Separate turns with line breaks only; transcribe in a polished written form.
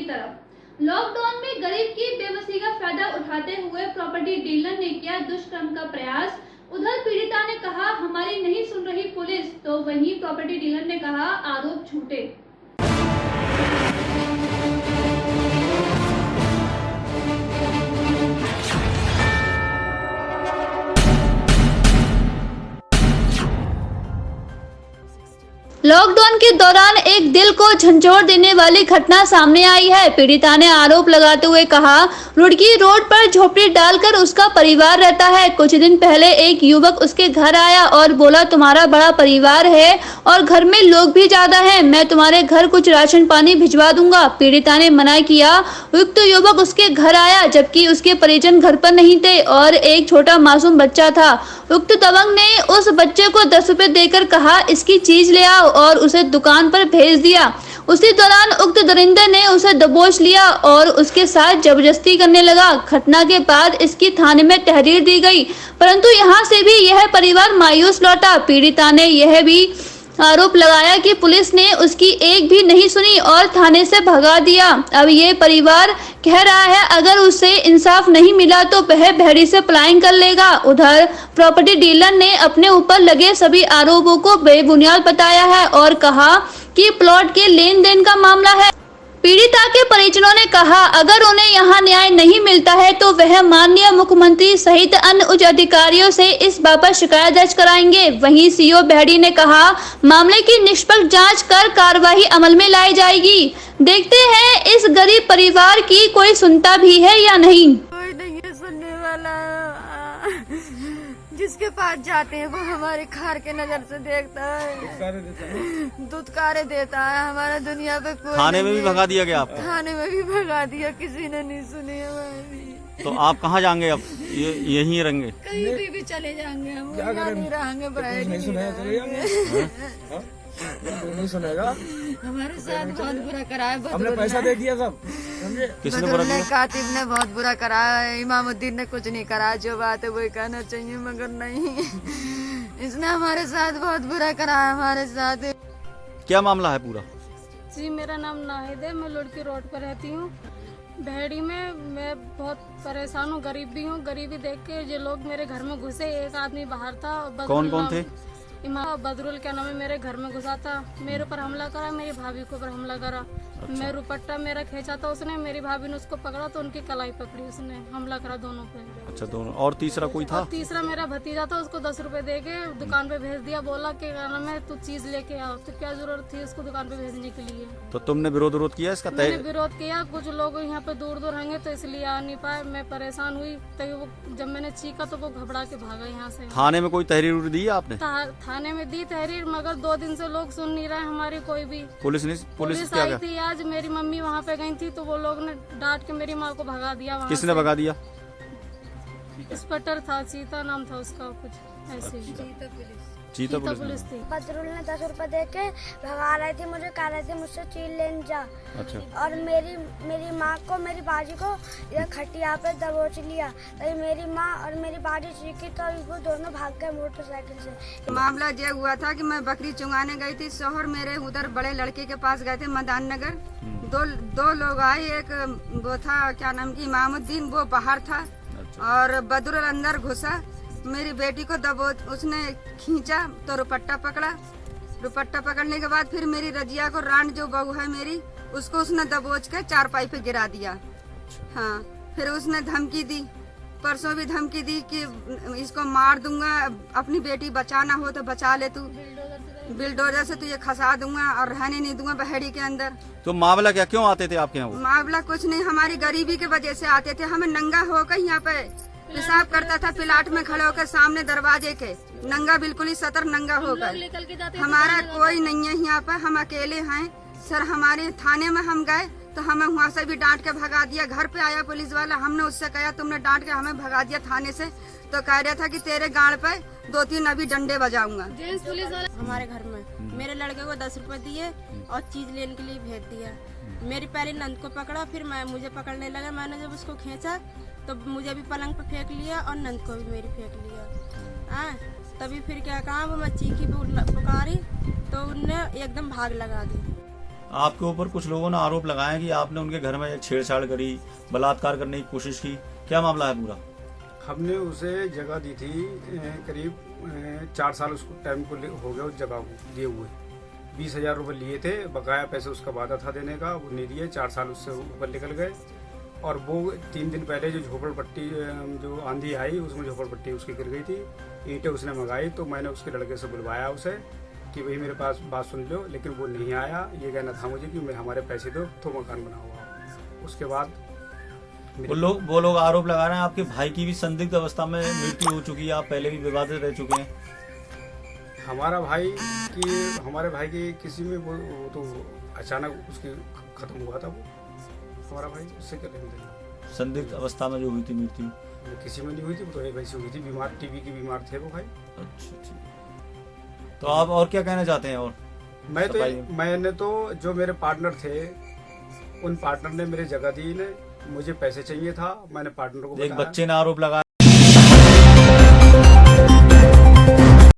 की तरफ। लॉकडाउन में गरीब की बेबसी का फायदा उठाते हुए प्रॉपर्टी डीलर ने किया दुष्कर्म का प्रयास। उधर पीड़िता ने कहा हमारी नहीं सुन रही पुलिस, तो वहीं प्रॉपर्टी डीलर ने कहा आरोप झूठे। लॉकडाउन के दौरान एक दिल को झंझोर देने वाली घटना सामने आई है। पीड़िता ने आरोप लगाते हुए कहा रुड़की रोड पर झोपड़ी डालकर उसका परिवार रहता है। कुछ दिन पहले एक युवक उसके घर आया और बोला तुम्हारा बड़ा परिवार है और घर में लोग भी ज्यादा हैं, मैं तुम्हारे घर कुछ राशन पानी भिजवा दूंगा। पीड़िता ने मना किया। उक्त युवक उसके घर आया जबकि उसके परिजन घर पर नहीं थे और एक छोटा मासूम बच्चा था। उक्त दबंग ने उस बच्चे को 10 रुपए देकर कहा इसकी चीज ले आओ और उसे दुकान पर भेज दिया। उसी दौरान उक्त दरिंदे ने उसे दबोच लिया और उसके साथ जबरदस्ती करने लगा। घटना के बाद इसकी थाने में तहरीर दी गई, परंतु यहां से भी यह परिवार मायूस लौटा। पीड़िता ने यह भी आरोप लगाया कि पुलिस ने उसकी एक भी नहीं सुनी और थाने से भगा दिया। अब ये परिवार कह रहा है अगर उसे इंसाफ नहीं मिला तो वह भैड़ी से पलायन कर लेगा। उधर प्रॉपर्टी डीलर ने अपने ऊपर लगे सभी आरोपों को बेबुनियाद बताया है और कहा कि प्लॉट के लेन देन का मामला है। पीड़िता के परिजनों ने कहा अगर उन्हें यहां न्याय नहीं मिलता है तो वह माननीय मुख्यमंत्री सहित अन्य उच्च अधिकारियों से इस बाबत शिकायत दर्ज कराएंगे। वहीं सीओ बेहड़ी ने कहा मामले की निष्पक्ष जांच कर कार्रवाई अमल में लाई जाएगी। देखते हैं इस गरीब परिवार की कोई सुनता भी है या नहीं।
कोई नहीं है सुनने वाला। जिसके पास जाते हैं वो हमारे खार के नजर से देखता है, दुत्कारे देता है। हमारा दुनिया पे कोई
थाने में भी भगा दिया गया आपको?
थाने में भी भगा दिया, किसी ने नहीं सुनी हमारी।
तो आप कहाँ जाएंगे अब? यहीं रहेंगे?
कहीं भी चले जाएंगे हम, यहाँ नहीं रहेंगे।
नहीं सुनेगा।
हमारे साथ बहुत बुरा करा है।
हमने पैसा दे दिया सब, समझे?
किसने बुरा किया?
कातिब ने बहुत बुरा करा है। इमामुद्दीन ने कुछ नहीं करा। जो बात है वही कहना चाहिए मगर नहीं। इसने हमारे साथ बहुत बुरा करा है। हमारे साथ
क्या मामला है पूरा?
जी मेरा नाम नाहिद है, मैं लुड़की रोड पर रहती हूँ भैड़ी में। मैं बहुत परेशान हूँ, गरीब भी हूँ। गरीबी देख के जो लोग मेरे घर में घुसे, एक आदमी बाहर था।
कौन कौन थे?
बदरुल क्या नाम है, मेरे घर में घुसा था, मेरे ऊपर हमला करा, मेरी भाभी के ऊपर हमला करा। अच्छा। मैं रुपट्टा मेरा खींचा था उसने, मेरी भाभी ने उसको पकड़ा तो उनकी कलाई पकड़ी, उसने हमला करा दोनों पे।
अच्छा दोनों। और तीसरा कोई था?
और तीसरा मेरा भतीजा था, उसको 10 रुपए दे के दुकान पे भेज दिया। बोला कि मैं तू चीज लेके आओ। तो क्या जरूरत थी उसको दुकान पे भेजने के लिए?
तो तुमने विरोध किया इसका?
मैंने विरोध किया। कुछ लोग यहाँ पे दूर दूर रहेंगे तो इसलिए आ नहीं पाए। मैं परेशान हुई तो वो जब मैंने चीखा तो वो घबरा के भागा यहाँ से।
थाने में कोई तहरीर दी आपने?
थाने में दी तहरीर, मगर 2 दिन से लोग सुन नहीं रहे हमारी कोई भी।
पुलिस
आई थी आज, मेरी मम्मी वहाँ पे गई थी तो वो लोग ने डांट के मेरी माँ को भगा दिया वहाँ।
किसने भगा दिया?
इंस्पेक्टर था, चीता नाम था उसका, कुछ ऐसे।
चीता पुलिस
थी।
बदरुल ने 10 रुपए दे के भगा रही थी मुझे, कह रही थी मुझसे चीज लेने जा।
अच्छा।
और मेरी माँ को, मेरी बाजी को इधर खटिया पे दबोच लिया। तभी मेरी माँ और मेरी बाजी चीखी तो वो दोनों भाग गए मोटरसाइकिल से।
मामला ये हुआ था कि मैं बकरी चुंगाने गई थी। शोहर मेरे उधर बड़े लड़के के पास गए थे मदान नगर। दो लोग आए, एक वो था क्या नाम की इमामुद्दीन, वो बाहर था। और बदरुल अंदर घुसा, मेरी बेटी को दबोच, उसने खींचा तो रुपट्टा पकड़ा। रुपट्टा पकड़ने के बाद फिर मेरी रजिया को, रान जो बहू है मेरी, उसको उसने दबोच के चारपाई पे गिरा दिया। हाँ, फिर उसने धमकी दी, परसों भी धमकी दी कि इसको मार दूंगा, अपनी बेटी बचाना हो तो बचा ले, तू बिल्डोजर से तुझे खसा दूंगा और रहने नहीं दूंगा बहेड़ी के अंदर।
तो मामला क्या, क्यों आते थे आपके यहाँ?
मामला कुछ नहीं, हमारी गरीबी के वजह से आते थे। हमें नंगा होकर यहाँ पे पेशाब करता था, प्लाट में खड़े होकर सामने दरवाजे के, नंगा, बिल्कुल ही सतर नंगा होकर। हमारा कोई नहीं है यहाँ पर, हम अकेले हैं सर। हमारे थाने में हम गए तो हमें वहाँ से भी डांट के भगा दिया। घर पे आया पुलिस वाला, हमने उससे कहा तुमने डांट के हमें भगा दिया थाने से, तो कह रहा था कि तेरे गाड़ पे 2-3 अभी डंडे बजाऊंगा।
हमारे घर में मेरे लड़के को 10 रुपए दिए और चीज लेने के लिए भेज दिया। मेरी पहले नंद को पकड़ा, फिर मुझे पकड़ने लगा। मैंने जब उसको खींचा तो मुझे भी पलंग पे फेंक लिया और नंद को भी मेरी फेंक लिया। तभी फिर क्या कहा, वो मैं चीखी पुकारी तो उनने एकदम भाग लगा दी।
आपके ऊपर कुछ लोगों ने आरोप लगाया कि आपने उनके घर में छेड़छाड़ करी, बलात्कार करने की कोशिश की। क्या मामला है पूरा?
हमने उसे जगह दी थी, करीब 4 साल उसको टाइम को हो गया उस जगह को दिए हुए। 20,000 रुपये लिए थे, बकाया पैसे उसका वादा था देने का, वो नहीं दिए। 4 साल उससे ऊपर निकल गए। और वो 3 दिन पहले जो झोपड़पट्टी जो आंधी आई उसमें झोपड़पट्टी उसकी गिर गई थी, ईंटें उसने मंगाई। तो मैंने उसके लड़के से बुलवाया उसे कि भाई मेरे पास बात सुन लो, लेकिन वो नहीं आया। ये कहना था मुझे कि मैं हमारे पैसे दो तो मकान बना हुआ। उसके बाद
वो लोग आरोप लगा रहे हैं आपके भाई की भी संदिग्ध अवस्था में मृत्यु हो चुकी है, आप पहले भी विवादित रह चुके हैं।
हमारे भाई की किसी में वो तो अचानक उसकी खत्म हुआ था। वो हमारा भाई उससे क्या लेन देन?
संदिग्ध अवस्था में जो हुई थी मृत्यु
किसी में नहीं हुई थी, वो तो एक वैसी हुई थी, बीमार, टीबी की बीमार थे वो भाई।
अच्छा ठीक। तो आप और क्या कहना चाहते हैं? और
मैंने तो जो मेरे पार्टनर थे उन पार्टनर ने मेरे जगह दी ने, मुझे पैसे चाहिए था, मैंने पार्टनर को
एक
बताया।
बच्चे ने आरोप लगाया